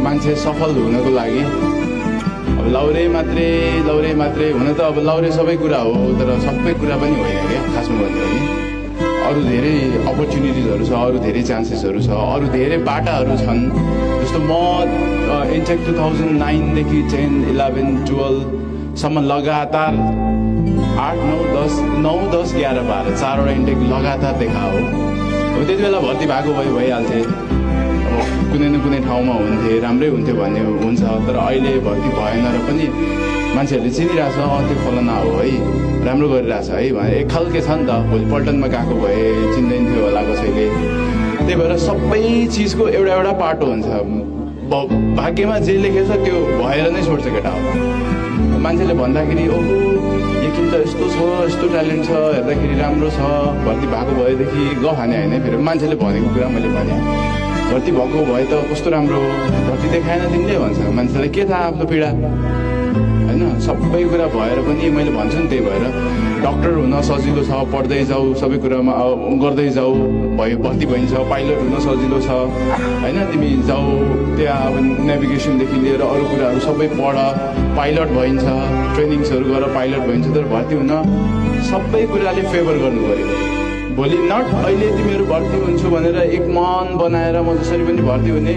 मान्छे सफल हुनको लागि अब लौरे मात्रै हुन त अब लौरे सबै कुरा हो, तर सबै कुरा पनि होइन क्या खासमा भन्यो भने। अरू धेरै अपर्च्युनिटिजहरू छ, अरू धेरै चान्सेसहरू छ, अरू धेरै बाटाहरू छन्। जस्तो म इन्टेक 2009 देखि 10, 11, 12सम्म लगातार 8, 9, 10, 11, 12 चारवटा इन्टेक लगातार देखा हो। अब त्यति बेला भर्ती भएको भइहाल्थे, अब कुनै न कुनै ठाउँमा हुन्थे, राम्रै हुन्थ्यो भन्ने हुन्छ। तर अहिले भर्ती भएन र पनि मान्छेहरूले चिनिरहेछ, त्यो फलाना हो है, राम्रो गरिरहेछ है भने एक खालके छ नि त। भोलि पल्टनमा गएको भए चिन्दैन थियो होला कसैले। त्यही भएर सबै चिजको एउटा पाटो हुन्छ। भाग्यमा जे लेखेछ त्यो भएर नै छोड्छ केटा हो। मान्छेले भन्दाखेरि ओहो यकिन त यस्तो छ, यस्तो ट्यालेन्ट छ, हेर्दाखेरि राम्रो छ, भर्ती भएको भएदेखि गहाने होइन। फेरि मान्छेले भनेको कुरा मैले भने, भर्ती भएको भए त कस्तो राम्रो, भर्ती देखाएन तिमीले भन्छ। मान्छेलाई के थाहा आफ्नो पीडा होइन। सबै कुरा भएर पनि मैले भन्छु नि, त्यही भएर डक्टर हुन सजिलो छ, पढ्दै जाऊ, सबै कुरामा गर्दै जाऊ, भर्ती भइन्छ। पाइलट हुन सजिलो छ होइन, तिमी जाऊ त्यहाँ अब नेभिगेसनदेखि लिएर अरू कुराहरू सबै पढ, पाइलट भइन्छ, ट्रेनिङ्सहरू गर, पाइलट भइन्छ। तर भर्ती हुन सबै कुराले फेभर गर्नु पऱ्यो। भोलि नट अहिले तिमीहरू भर्ती हुन्छु भनेर एक मन बनाएर म जसरी पनि भर्ती हुने,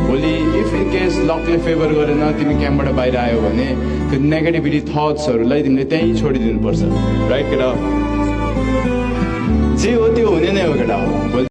भोलि इफ इन केस लकले फेभर गरेन, तिमी क्याम्पबाट बाहिर आयो भने त्यो नेगेटिभिटी थट्सहरूलाई तिमीले त्यहीँ छोडिदिनुपर्छ। राइट केटा? जे हो त्यो हुने नै हो केटा हो।